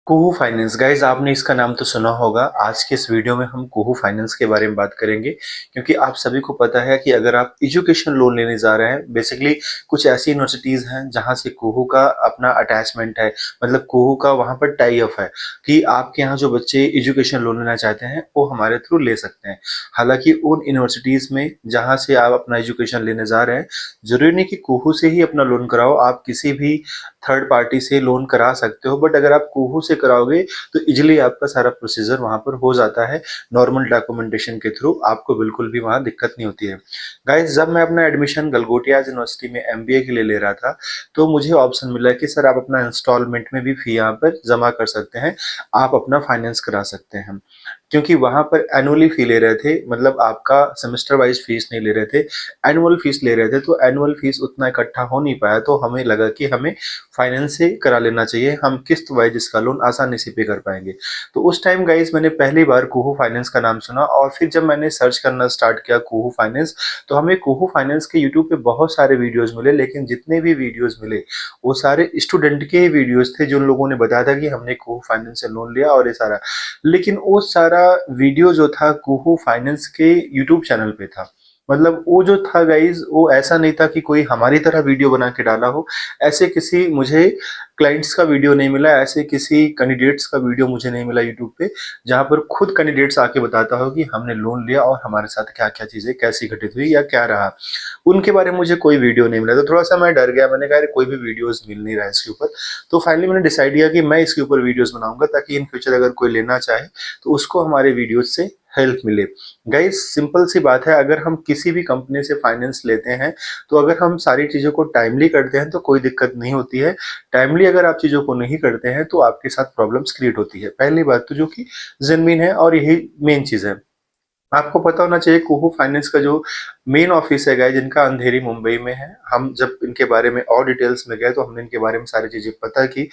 कुहू finance guys, आपने इसका नाम तो सुना होगा। आज के इस वीडियो में हम कुहू फाइनेंस के बारे में बात करेंगे, क्योंकि आप सभी को पता है कि अगर आप एजुकेशन लोन लेने जा रहे हैं, बेसिकली कुछ ऐसी यूनिवर्सिटीज हैं जहां से कुहू का अपना अटैचमेंट है, मतलब कुहू का वहां पर टाई अप है कि आपके यहाँ जो बच्चे एजुकेशन लोन लेना चाहते हैं वो हमारे थ्रू ले सकते हैं। हालांकि उन यूनिवर्सिटीज में जहां से आप अपना एजुकेशन लेने जा रहे हैं, जरूरी नहीं कि कुहू से ही अपना लोन कराओ, आप किसी भी थर्ड पार्टी से लोन करा सकते हो। बट अगर आप कुहू से कराओगे तो इजिली आपका सारा प्रोसीजर वहां पर हो जाता है। नॉर्मल डॉक्यूमेंटेशन के थ्रू आपको बिल्कुल भी वहां दिक्कत नहीं होती है। गाइस, जब मैं अपना एडमिशन गलगोटिया यूनिवर्सिटी में एमबीए के लिए ले रहा था, तो मुझे ऑप्शन मिला कि सर आप अपना इंस्टॉलमेंट में भी फी यहाँ पर जमा कर सकते हैं, आप अपना फाइनेंस करा सकते हैं। क्योंकि वहां पर एनुअली फी ले रहे थे, मतलब आपका सेमेस्टर वाइज फीस नहीं ले रहे थे, एनुअल फीस ले रहे थे। तो एनुअल फीस उतना इकट्ठा हो नहीं पाया, तो हमें लगा कि हमें फाइनेंस से करा लेना चाहिए, हम किस्त वाइज इसका लोन आसानी से पे कर पाएंगे। तो उस टाइम गाइस मैंने पहली बार कुहू फाइनेंस का नाम सुना, और फिर जब मैंने सर्च करना स्टार्ट किया कुहू फाइनेंस, तो हमें कुहू फाइनेंस के यूट्यूब पे बहुत सारे वीडियोस मिले। लेकिन जितने भी वीडियोस मिले वो सारे स्टूडेंट के वीडियोस थे, जिन लोगों ने बताया था कि हमने कुहू फाइनेंस से लोन लिया और ये सारा। लेकिन वो सारा वीडियो जो था कुहू फाइनेंस के यूट्यूब चैनल पे था। मतलब वो जो था गाइज, वो ऐसा नहीं था कि कोई हमारी तरह वीडियो बना के डाला हो। ऐसे किसी मुझे क्लाइंट्स का वीडियो नहीं मिला, ऐसे किसी कैंडिडेट्स का वीडियो मुझे नहीं मिला यूट्यूब पे, जहां पर खुद कैंडिडेट्स आके बताता हो कि हमने लोन लिया और हमारे साथ क्या क्या चीजें कैसी घटित हुई या क्या रहा। उनके बारे में मुझे कोई वीडियो नहीं मिला, तो थोड़ा सा मैं डर गया। मैंने कहा कोई भी वीडियोस मिल नहीं रहा है इसके ऊपर। तो फाइनली मैंने डिसाइड किया कि मैं इसके ऊपर वीडियोस बनाऊंगा, ताकि इन फ्यूचर अगर कोई लेना चाहे तो उसको हमारे वीडियोस से हेल्प मिले। गाइस, सिंपल सी बात है, अगर हम किसी भी कंपनी से फाइनेंस लेते हैं, तो अगर हम सारी चीजों को टाइमली करते हैं तो कोई दिक्कत नहीं होती है। टाइमली अगर आप चीजों को नहीं करते हैं तो आपके साथ प्रॉब्लम्स क्रिएट होती है। पहली बात तो जो कि जेन्युइन है, और यही मेन चीज है। आपको पता होना चाहिए कुहू फाइनेंस का जो मेन ऑफिस है गाइस, जिनका अंधेरी मुंबई में है। हम जब इनके बारे में और डिटेल्स में गए तो हमने इनके बारे में सारी चीजें पता की।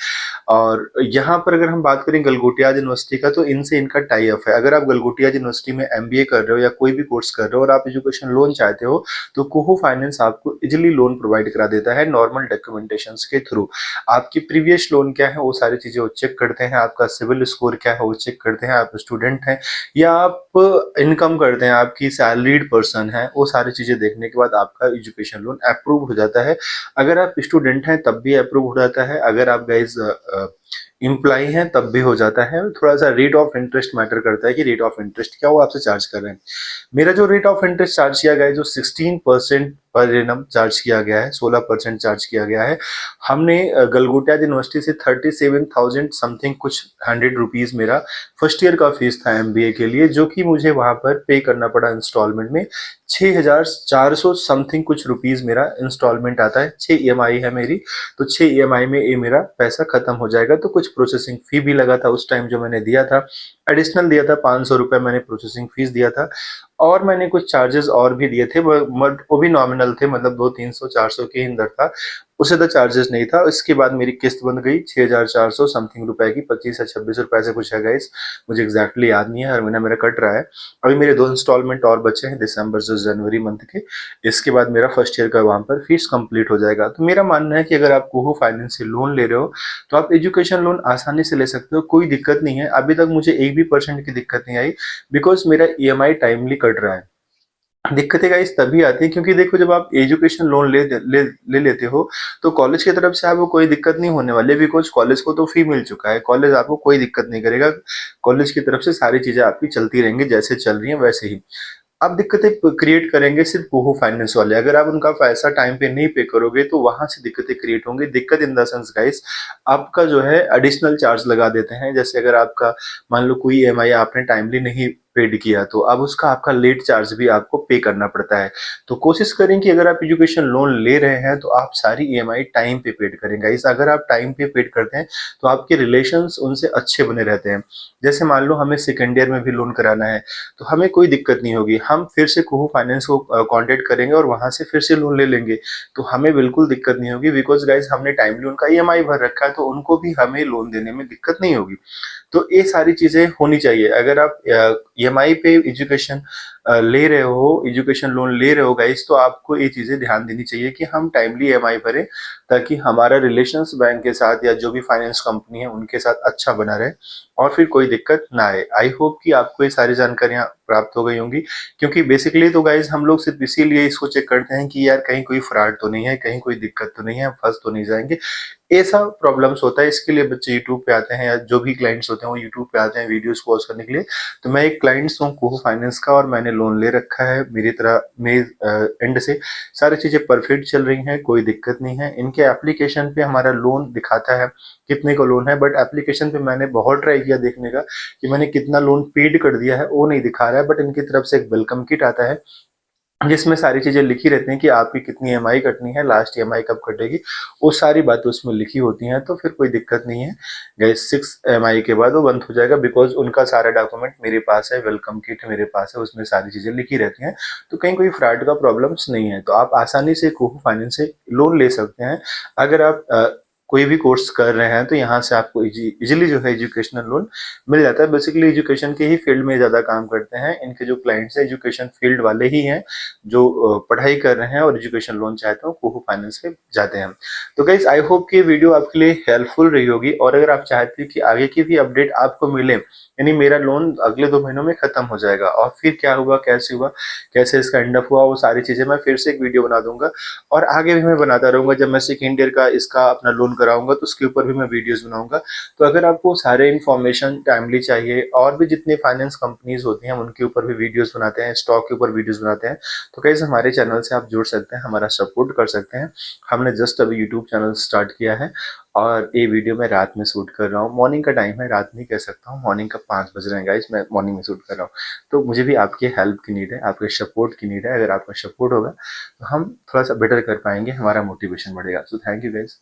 और यहाँ पर अगर हम बात करें गलगोटिया यूनिवर्सिटी का, तो इनसे इनका टाई अप है। अगर आप गलगोटिया यूनिवर्सिटी में एमबीए कर रहे हो या कोई भी कोर्स कर रहे हो और आप एजुकेशन लोन चाहते हो, तो कुहू फाइनेंस आपको इजिली लोन प्रोवाइड करा देता है नॉर्मल डॉक्यूमेंटेशन के थ्रू। आपकी प्रीवियस लोन क्या है वो सारी चीजें वो चेक करते हैं, आपका सिविल स्कोर क्या है वो चेक करते हैं, आप स्टूडेंट हैं या आप इनकम करते हैं, आपकी सैलरीड पर्सन है, वो सारी चीजें देखने के बाद आपका एजुकेशन लोन अप्रूव हो जाता है। अगर आप स्टूडेंट हैं तब भी अप्रूव हो जाता है, अगर आप गाइज इम्प्लॉय हैं तब भी हो जाता है। थोड़ा सा रेट ऑफ इंटरेस्ट मैटर करता है कि रेट ऑफ इंटरेस्ट क्या वो आपसे चार्ज कर रहे हैं। मेरा जो रेट ऑफ इंटरेस्ट चार्ज किया गया है, जो 16% पर एनम चार्ज किया गया है, 16% चार्ज किया गया है। हमने गलगोटिया यूनिवर्सिटी से 37,000 समथिंग कुछ 100 रुपीज मेरा फर्स्ट ईयर का फीस था एमबीए के लिए, जो कि मुझे वहां पर पे करना पड़ा इंस्टॉलमेंट में। 6,400 समथिंग कुछ रुपीज मेरा इंस्टॉलमेंट आता है, 6 ईएमआई है मेरी। तो 6 ईएमआई में ये मेरा पैसा खत्म हो जाएगा। तो कुछ प्रोसेसिंग फी भी लगा था उस टाइम, जो मैंने दिया था एडिशनल दिया था, 500 रुपए मैंने प्रोसेसिंग फीस दिया था। और मैंने कुछ चार्जेस और भी दिए थे, बट वो भी नॉमिनल थे, मतलब 200-300-400 के अंदर था, उससे तो चार्जेस नहीं था। इसके बाद मेरी किस्त बन गई 6,400 समथिंग रुपए की, 25 या 26 रुपए से कुछ है गाइस, मुझे एग्जैक्टली याद नहीं है, हर महीना मेरा कट रहा है। अभी मेरे 2 इंस्टॉलमेंट और बचे हैं, दिसंबर से जनवरी मंथ के। इसके बाद मेरा फर्स्ट ईयर का वहां पर फीस कंप्लीट हो जाएगा। तो मेरा मानना है कि अगर आप कुहू फाइनेंस से लोन ले रहे हो तो आप एजुकेशन लोन आसानी से ले सकते हो, कोई दिक्कत नहीं है। अभी तक मुझे एक भी परसेंट की दिक्कत नहीं आई, बिकॉज मेरा ईएमआई टाइमली कट रहा है। दिक्कतें गाइस तभी आती है क्योंकि देखो, जब आप एजुकेशन लोन ले लेते हो तो कॉलेज की तरफ से आपको कोई दिक्कत नहीं होने वाली, बिकॉज कॉलेज को तो फी मिल चुका है, कॉलेज आपको कोई दिक्कत नहीं करेगा। कॉलेज की तरफ से सारी चीजें आपकी चलती रहेंगी, जैसे चल रही हैं वैसे ही। अब दिक्कतें क्रिएट करेंगे सिर्फ कुहू फाइनेंस वाले। अगर आप उनका पैसा टाइम पे नहीं पे करोगे तो वहां से दिक्कतें क्रिएट होंगी। दिक्कत इन द सेंस गाइस, आपका जो है एडिशनल चार्ज लगा देते हैं। जैसे अगर आपका मान लो कोई ईएमआई आपने टाइमली नहीं पेड किया, तो अब उसका आपका लेट चार्ज भी आपको पे करना पड़ता है। तो कोशिश करें कि अगर आप एजुकेशन लोन ले रहे हैं तो आप सारी ईएमआई टाइम पे पेड करें गाइस। अगर आप टाइम पे पेड करते हैं तो आपके रिलेशंस उनसे अच्छे बने रहते हैं। जैसे मान लो हमें सेकेंड ईयर में भी लोन कराना है, तो हमें कोई दिक्कत नहीं होगी, हम फिर से कुहू फाइनेंस को कांटेक्ट करेंगे और वहां से फिर से लोन ले लेंगे। तो हमें बिल्कुल दिक्कत नहीं होगी, बिकॉज गाइस हमने टाइमली उनका ईएमआई भर रखा है, तो उनको भी हमें लोन देने में दिक्कत नहीं होगी। तो ये सारी चीजें होनी चाहिए। अगर आप ईएमआई पे एजुकेशन ले रहे हो, एजुकेशन लोन ले रहे हो गाइस, तो आपको ये चीजें ध्यान देनी चाहिए कि हम टाइमली ईएमआई भरें, ताकि हमारा रिलेशंस बैंक के साथ या जो भी फाइनेंस कंपनी है उनके साथ अच्छा बना रहे और फिर कोई दिक्कत ना आए। आई होप कि आपको ये सारी जानकारियां प्राप्त हो गई होंगी, क्योंकि बेसिकली तो गाइज हम लोग सिर्फ इसीलिए इसको चेक करते हैं कि यार कहीं कोई फ्रॉड तो नहीं है, कहीं कोई दिक्कत तो नहीं है, हम फंस तो नहीं जाएंगे। ऐसा प्रॉब्लम्स होता है, इसके लिए बच्चे यूट्यूब पे आते हैं या जो भी क्लाइंट्स होते हैं वो यूट्यूब पे आते हैं वीडियोस को वॉच करने के लिए। तो मैं एक क्लाइंट्स हूँ कुहू फाइनेंस का और मैंने लोन ले रखा है, मेरी तरह मेरे एंड से सारी चीजें परफेक्ट चल रही हैं, कोई दिक्कत नहीं है। इनके एप्लीकेशन पे हमारा लोन दिखाता है कितने का लोन है, बट एप्लीकेशन पे मैंने बहुत ट्राई किया देखने का कि मैंने कितना लोन पेड कर दिया है, वो नहीं दिखा रहा है। बट इनकी तरफ से एक वेलकम किट आता है जिसमें सारी चीजें लिखी रहती हैं कि आपकी कितनी ईएमआई कटनी है, लास्ट ईएमआई कब कटेगी, वो सारी बातें उसमें लिखी होती हैं। तो फिर कोई दिक्कत नहीं है गाइस, 6 ईएमआई के बाद वो बंद हो जाएगा, बिकॉज उनका सारा डॉक्यूमेंट मेरे पास है, वेलकम किट मेरे पास है, उसमें सारी चीजें लिखी रहती हैं। तो कहीं कोई फ्रॉड का प्रॉब्लम्स नहीं है, तो आप आसानी से कुहू फाइनेंस से लोन ले सकते हैं। अगर आप कोई भी कोर्स कर रहे हैं तो यहाँ से आपको इजीली जो है एजुकेशनल लोन मिल जाता है। बेसिकली एजुकेशन के ही फील्ड में ज्यादा काम करते हैं, इनके जो क्लाइंट्स हैं एजुकेशन फील्ड वाले ही हैं जो पढ़ाई कर रहे हैं और एजुकेशन लोन चाहते हो कुहू फाइनेंस पे जाते हैं। तो गाइस आई होप कि ये वीडियो आपके लिए हेल्पफुल रही होगी, और अगर आप चाहते हो कि आगे की भी अपडेट आपको मिले, यानी मेरा लोन अगले 2 महीनों में खत्म हो जाएगा और फिर क्या हुआ, कैसे हुआ, कैसे इसका एंड अप हुआ, वो सारी चीजें मैं फिर से एक वीडियो बना दूंगा और आगे भी मैं बनाता रहूंगा। जब मैं सेकेंड ईयर का इसका अपना लोन कराऊंगा तो उसके ऊपर भी मैं वीडियोस बनाऊंगा। तो अगर आपको सारे इन्फॉर्मेशन टाइमली चाहिए, और भी जितनी फाइनेंस कंपनीज होती हैं उनके ऊपर भी वीडियोस बनाते हैं, स्टॉक के ऊपर वीडियोस बनाते हैं, तो कैसे हमारे चैनल से आप जुड़ सकते हैं, हमारा सपोर्ट कर सकते हैं। हमने जस्ट अभी यूट्यूब चैनल स्टार्ट किया है और ये वीडियो मैं रात में शूट कर रहा हूँ, मॉर्निंग का टाइम है, रात नहीं कह सकता हूँ, मॉर्निंग का 5 बज रहे हैं गाइस, मैं मॉर्निंग में शूट कर रहा हूँ। तो मुझे भी आपकी हेल्प की नीड है, आपके सपोर्ट की नीड है। अगर आपका सपोर्ट होगा तो हम थोड़ा सा बेटर कर पाएंगे, हमारा मोटिवेशन बढ़ेगा। So thank you guys.